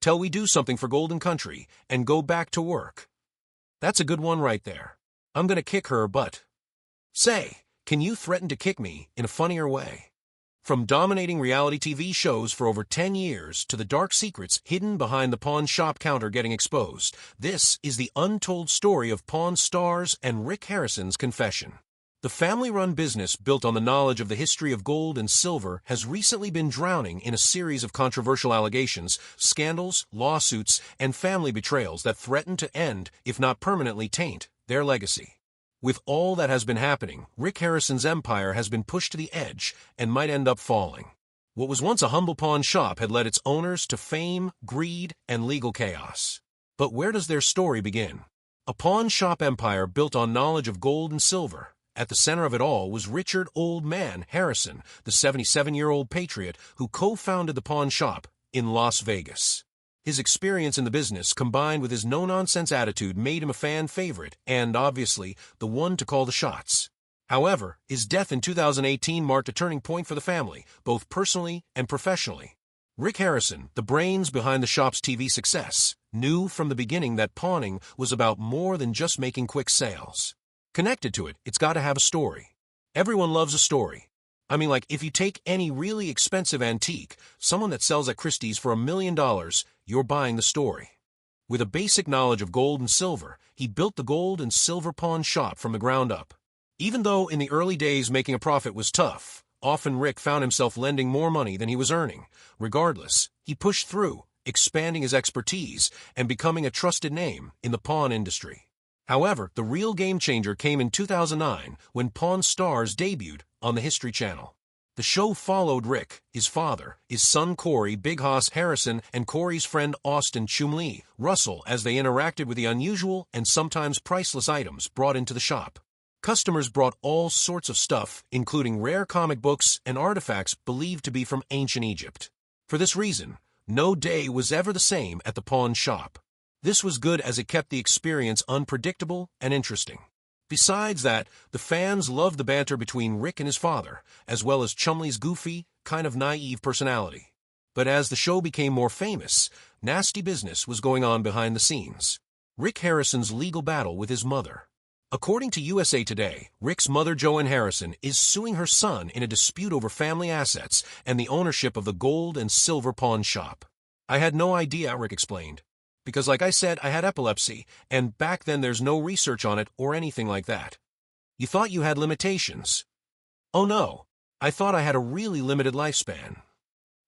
till we do something for Golden Country and go back to work. That's a good one right there. I'm gonna kick her butt. Say, can you threaten to kick me in a funnier way? From dominating reality TV shows for over 10 years to the dark secrets hidden behind the pawn shop counter getting exposed, this is the untold story of Pawn Stars and Rick Harrison's confession. The family-run business built on the knowledge of the history of gold and silver has recently been drowning in a series of controversial allegations, scandals, lawsuits, and family betrayals that threaten to end, if not permanently taint, their legacy. With all that has been happening, Rick Harrison's empire has been pushed to the edge and might end up falling. What was once a humble pawn shop had led its owners to fame, greed, and legal chaos. But where does their story begin? A pawn shop empire built on knowledge of gold and silver. At the center of it all was Richard Old Man Harrison, the 77-year-old patriot who co-founded the pawn shop in Las Vegas. His experience in the business, combined with his no-nonsense attitude, made him a fan favorite and, obviously, the one to call the shots. However, his death in 2018 marked a turning point for the family, both personally and professionally. Rick Harrison, the brains behind the shop's TV success, knew from the beginning that pawning was about more than just making quick sales. Connected to it, it's got to have a story. Everyone loves a story. I mean, like, if you take any really expensive antique, someone that sells at Christie's for $1 million, you're buying the story. With a basic knowledge of gold and silver, he built the gold and silver pawn shop from the ground up. Even though in the early days making a profit was tough, often Rick found himself lending more money than he was earning. Regardless, he pushed through, expanding his expertise and becoming a trusted name in the pawn industry. However, the real game changer came in 2009 when Pawn Stars debuted on the History Channel. The show followed Rick, his father, his son Corey Big Hoss Harrison, and Corey's friend Austin Chumlee Russell as they interacted with the unusual and sometimes priceless items brought into the shop. Customers brought all sorts of stuff, including rare comic books and artifacts believed to be from ancient Egypt. For this reason, no day was ever the same at the pawn shop. This was good as it kept the experience unpredictable and interesting. Besides that, the fans loved the banter between Rick and his father, as well as Chumlee's goofy, kind of naive personality. But as the show became more famous, nasty business was going on behind the scenes. Rick Harrison's legal battle with his mother. According to USA Today, Rick's mother Joanne Harrison is suing her son in a dispute over family assets and the ownership of the gold and silver pawn shop. I had no idea, Rick explained. Because like I said, I had epilepsy, and back then there's no research on it or anything like that. You thought you had limitations. Oh no, I thought I had a really limited lifespan.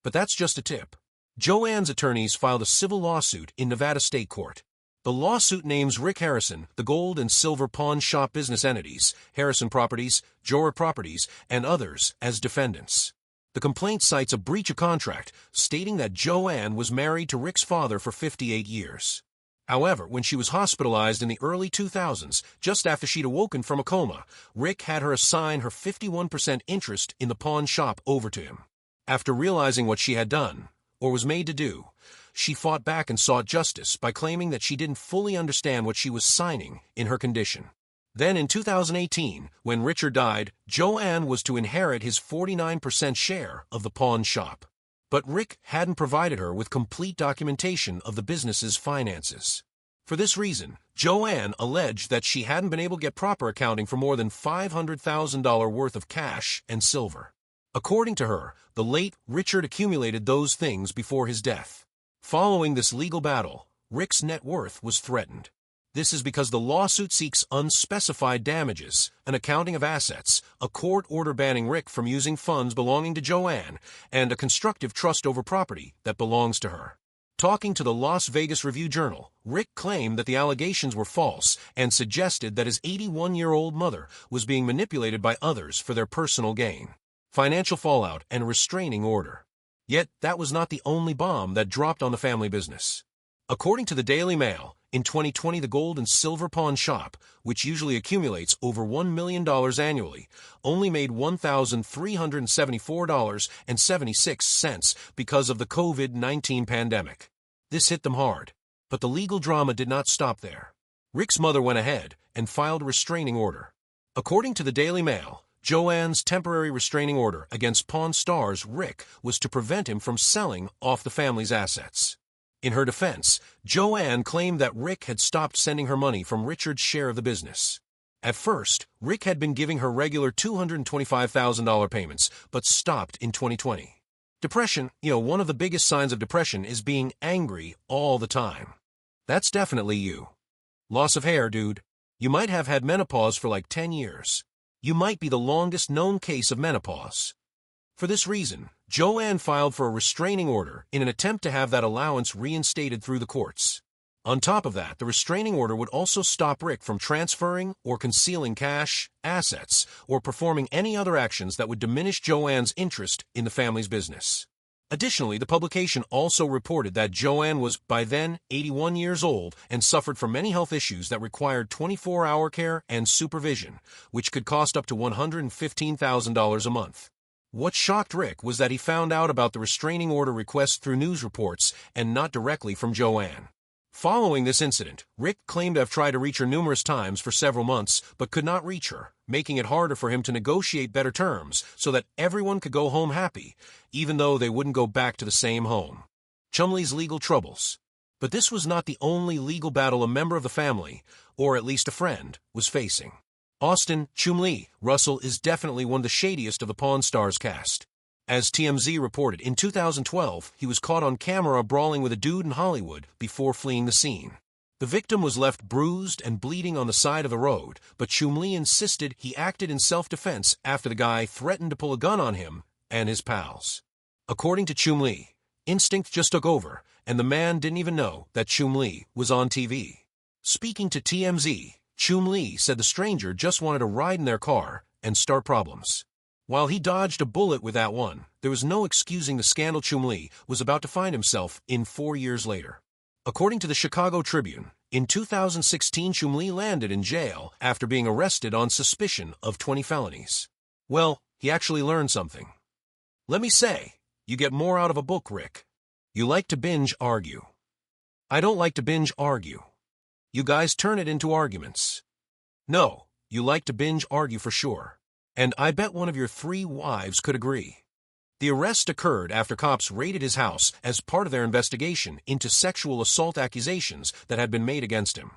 But that's just a tip. Joanne's attorneys filed a civil lawsuit in Nevada State Court. The lawsuit names Rick Harrison, the gold and silver pawn shop business entities, Harrison Properties, Joher Properties, and others as defendants. The complaint cites a breach of contract, stating that Joanne was married to Rick's father for 58 years. However, when she was hospitalized in the early 2000s, just after she'd awoken from a coma, Rick had her assign her 51% interest in the pawn shop over to him. After realizing what she had done, or was made to do, she fought back and sought justice by claiming that she didn't fully understand what she was signing in her condition. Then in 2018, when Richard died, Joanne was to inherit his 49% share of the pawn shop. But Rick hadn't provided her with complete documentation of the business's finances. For this reason, Joanne alleged that she hadn't been able to get proper accounting for more than $500,000 worth of cash and silver. According to her, the late Richard accumulated those things before his death. Following this legal battle, Rick's net worth was threatened. This is because the lawsuit seeks unspecified damages, an accounting of assets, a court order banning Rick from using funds belonging to Joanne, and a constructive trust over property that belongs to her. Talking to the Las Vegas Review-Journal, Rick claimed that the allegations were false and suggested that his 81-year-old mother was being manipulated by others for their personal gain, financial fallout, and a restraining order. Yet that was not the only bomb that dropped on the family business. According to the Daily Mail, in 2020, the gold and silver pawn shop, which usually accumulates over $1 million annually, only made $1,374.76 because of the COVID-19 pandemic. This hit them hard, but the legal drama did not stop there. Rick's mother went ahead and filed a restraining order. According to the Daily Mail, Joanne's temporary restraining order against Pawn Stars Rick was to prevent him from selling off the family's assets. In her defense, Joanne claimed that Rick had stopped sending her money from Richard's share of the business. At first, Rick had been giving her regular $225,000 payments, but stopped in 2020. Depression, one of the biggest signs of depression is being angry all the time. That's definitely you. Loss of hair, dude. You might have had menopause for like 10 years. You might be the longest known case of menopause. For this reason, Joanne filed for a restraining order in an attempt to have that allowance reinstated through the courts. On top of that, the restraining order would also stop Rick from transferring or concealing cash, assets, or performing any other actions that would diminish Joanne's interest in the family's business. Additionally, the publication also reported that Joanne was, by then, 81 years old and suffered from many health issues that required 24-hour care and supervision, which could cost up to $115,000 a month. What shocked Rick was that he found out about the restraining order request through news reports and not directly from Joanne. Following this incident, Rick claimed to have tried to reach her numerous times for several months but could not reach her, making it harder for him to negotiate better terms so that everyone could go home happy, even though they wouldn't go back to the same home. Chumlee's legal troubles. But this was not the only legal battle a member of the family, or at least a friend, was facing. Austin Chumlee Russell is definitely one of the shadiest of the Pawn Stars cast. As TMZ reported, in 2012, he was caught on camera brawling with a dude in Hollywood before fleeing the scene. The victim was left bruised and bleeding on the side of the road, but Chumlee insisted he acted in self-defense after the guy threatened to pull a gun on him and his pals. According to Chumlee, instinct just took over, and the man didn't even know that Chumlee was on TV. Speaking to TMZ, Chumlee said the stranger just wanted to ride in their car and start problems. While he dodged a bullet with that one, there was no excusing the scandal Chumlee was about to find himself in 4 years later. According to the Chicago Tribune, in 2016 Chumlee landed in jail after being arrested on suspicion of 20 felonies. Well, he actually learned something. Let me say, you get more out of a book, Rick. You like to binge argue. I don't like to binge argue. You guys turn it into arguments. No, you like to binge argue for sure. And I bet one of your 3 wives could agree. The arrest occurred after cops raided his house as part of their investigation into sexual assault accusations that had been made against him.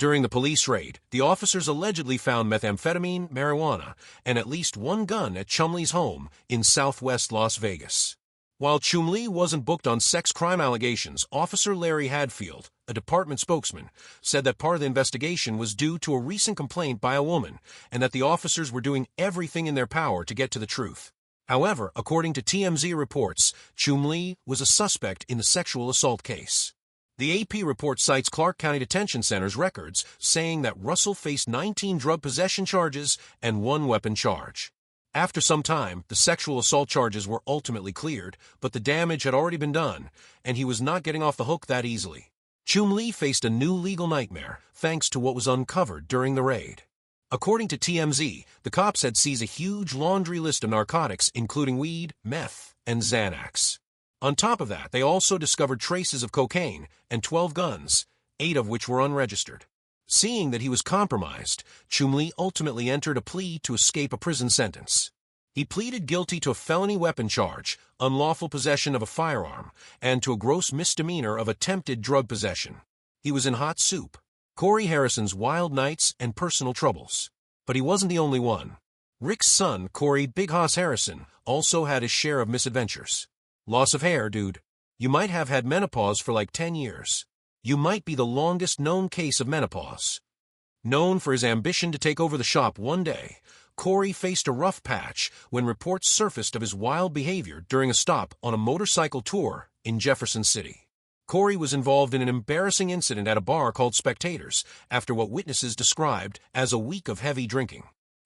During the police raid, the officers allegedly found methamphetamine, marijuana, and at least 1 gun at Chumlee's home in southwest Las Vegas. While Chumlee wasn't booked on sex crime allegations, Officer Larry Hadfield, a department spokesman, said that part of the investigation was due to a recent complaint by a woman and that the officers were doing everything in their power to get to the truth. However, according to TMZ reports, Chumlee was a suspect in the sexual assault case. The AP report cites Clark County Detention Center's records, saying that Russell faced 19 drug possession charges and 1 weapon charge. After some time, the sexual assault charges were ultimately cleared, but the damage had already been done, and he was not getting off the hook that easily. Chumlee faced a new legal nightmare thanks to what was uncovered during the raid. According to TMZ, the cops had seized a huge laundry list of narcotics including weed, meth, and Xanax. On top of that, they also discovered traces of cocaine and 12 guns, 8 of which were unregistered. Seeing that he was compromised, Chumlee ultimately entered a plea to escape a prison sentence. He pleaded guilty to a felony weapon charge, unlawful possession of a firearm, and to a gross misdemeanor of attempted drug possession. He was in hot soup. Corey Harrison's wild nights and personal troubles. But he wasn't the only one. Rick's son, Corey Big Hoss Harrison, also had his share of misadventures. Loss of hair, dude. You might have had menopause for like 10 years. You might be the longest known case of menopause. Known for his ambition to take over the shop one day, Corey faced a rough patch when reports surfaced of his wild behavior during a stop on a motorcycle tour in Jefferson City. Corey was involved in an embarrassing incident at a bar called Spectators after what witnesses described as a week of heavy drinking.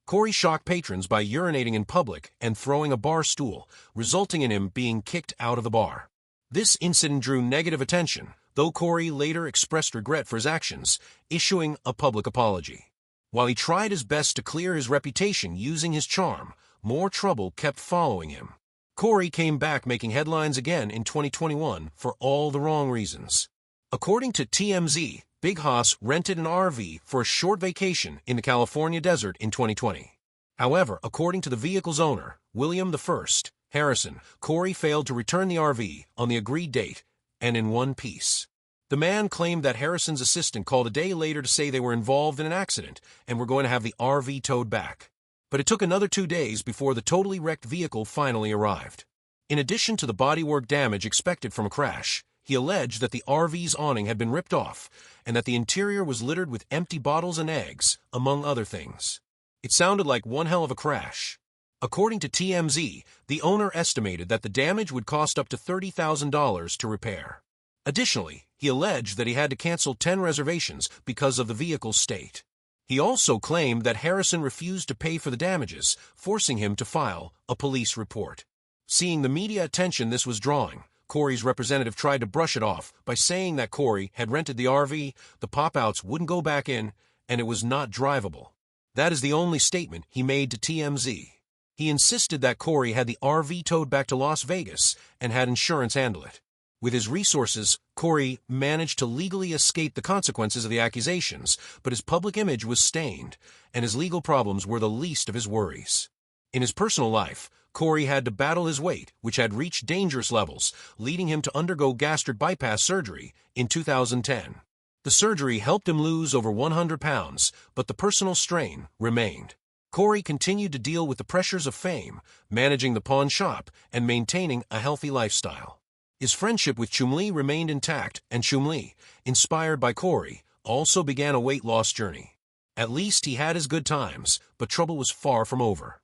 Corey shocked patrons by urinating in public and throwing a bar stool, resulting in him being kicked out of the bar. This incident drew negative attention, though Corey later expressed regret for his actions, issuing a public apology. While he tried his best to clear his reputation using his charm, more trouble kept following him. Corey came back making headlines again in 2021 for all the wrong reasons. According to TMZ, Big Hoss rented an RV for a short vacation in the California desert in 2020. However, according to the vehicle's owner, William I. Harrison, Corey failed to return the RV on the agreed date and in one piece. The man claimed that Harrison's assistant called a day later to say they were involved in an accident and were going to have the RV towed back. But it took another 2 days before the totally wrecked vehicle finally arrived. In addition to the bodywork damage expected from a crash, he alleged that the RV's awning had been ripped off and that the interior was littered with empty bottles and eggs, among other things. It sounded like one hell of a crash. According to TMZ, the owner estimated that the damage would cost up to $30,000 to repair. Additionally, he alleged that he had to cancel 10 reservations because of the vehicle's state. He also claimed that Harrison refused to pay for the damages, forcing him to file a police report. Seeing the media attention this was drawing, Corey's representative tried to brush it off by saying that Corey had rented the RV, the pop-outs wouldn't go back in, and it was not drivable. That is the only statement he made to TMZ. He insisted that Corey had the RV towed back to Las Vegas and had insurance handle it. With his resources, Corey managed to legally escape the consequences of the accusations, but his public image was stained, and his legal problems were the least of his worries. In his personal life, Corey had to battle his weight, which had reached dangerous levels, leading him to undergo gastric bypass surgery in 2010. The surgery helped him lose over 100 pounds, but the personal strain remained. Corey continued to deal with the pressures of fame, managing the pawn shop, and maintaining a healthy lifestyle. His friendship with Chumlee remained intact, and Chumlee, inspired by Corey, also began a weight loss journey. At least he had his good times, but trouble was far from over.